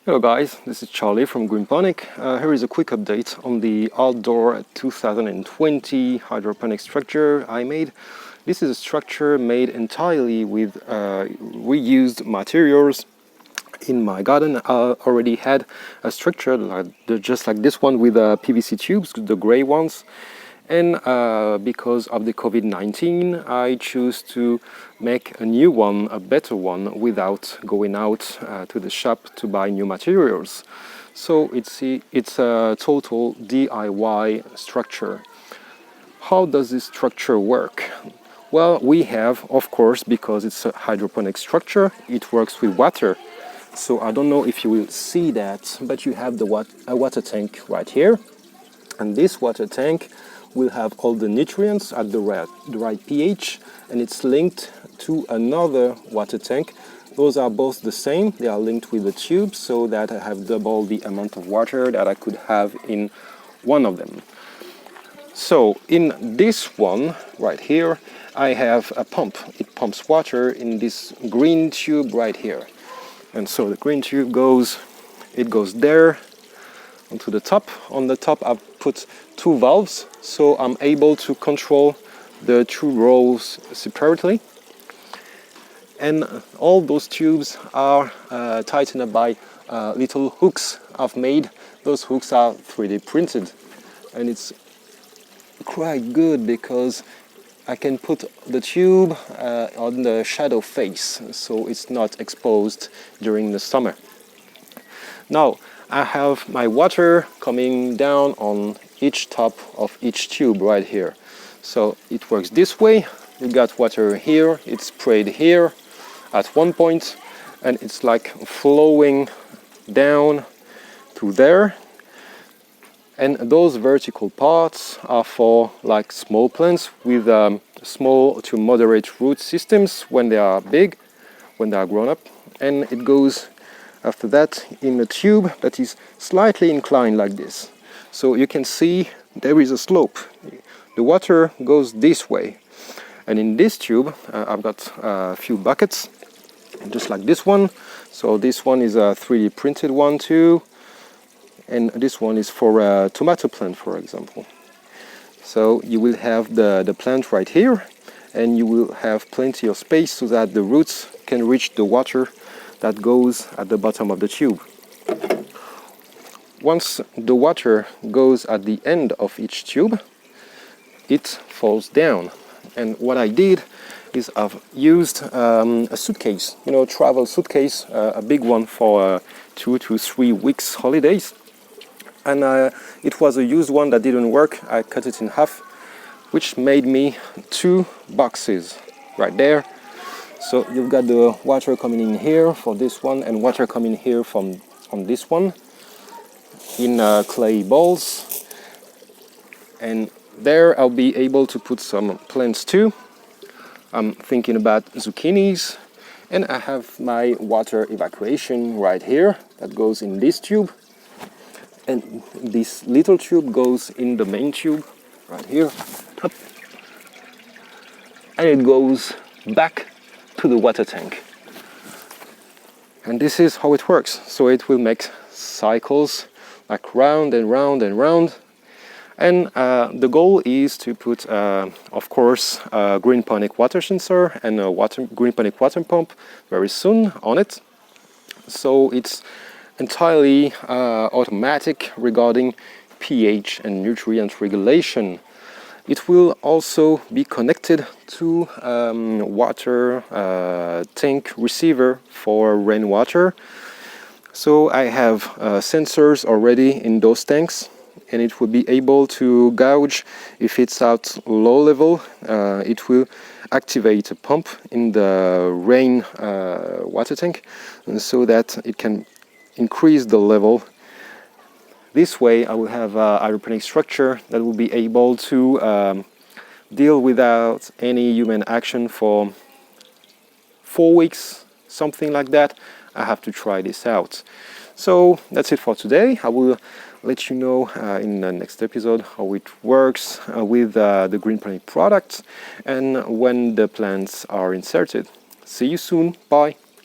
Hello guys, this is Charlie from Greenponik. Here is a quick update on the outdoor 2020 hydroponic structure I made. This is a structure made entirely with reused materials. In my garden I already had a structure just like this one with PVC tubes, the gray ones. And because of the COVID-19, I choose to make a new one, a better one, without going out to the shop to buy new materials. So it's a total DIY structure. How does this structure work? Well, we have, of course, because it's a hydroponic structure, it works with water. So I don't know if you will see that, but you have a water tank right here. And this water tank will have all the nutrients at the right pH, and it's linked to another water tank. Those are both the same, they are linked with the tube, so that I have double the amount of water that I could have in one of them. So in this one right here, I have a pump. It pumps water in this green tube right here. And so the green tube goes there onto the top. On the top I've put two valves, so I'm able to control the two rows separately. And all those tubes are tightened up by little hooks I've made. Those hooks are 3D printed, and it's quite good because I can put the tube on the shadow face, so it's not exposed during the summer. Now I have my water coming down on each top of each tube right here. So it works this way. You got water here, it's sprayed here at one point, and it's like flowing down to there. And those vertical parts are for like small plants with small to moderate root systems when they are big, when they are grown up. And it goes after that in a tube that is slightly inclined like this. So you can see there is a slope. The water goes this way. And in this tube I've got a few buckets, just like this one. So this one is a 3D printed one too. And this one is for a tomato plant, for example. So you will have the plant right here, and you will have plenty of space so that the roots can reach the water that goes at the bottom of the tube. Once the water goes at the end of each tube, it falls down. And what I did is I've used a suitcase, travel suitcase, a big one for 2 to 3 weeks holidays. And it was a used one that didn't work. I cut it in half, which made me 2 boxes right there. So you've got the water coming in here for this one, and water coming here from this one in clay balls. And there I'll be able to put some plants too. I'm thinking about zucchinis, and I have my water evacuation right here that goes in this tube. And this little tube goes in the main tube right here. And it goes back to the water tank. And this is how it works. So it will make cycles like round and round and round. And the goal is to put, of course, a Greenponik water sensor and a Greenponik water pump very soon on it. So it's entirely automatic regarding pH and nutrient regulation. It will also be connected to water tank receiver for rainwater. So I have sensors already in those tanks, and it will be able to gauge if it's at low level. It will activate a pump in the rain water tank, so that it can increase the level. This way I will have a hydroponic structure that will be able to deal without any human action for 4 weeks, something like that. I have to try this out. So that's it for today. I will let you know in the next episode how it works with the Greenponik product and when the plants are inserted. See you soon. Bye.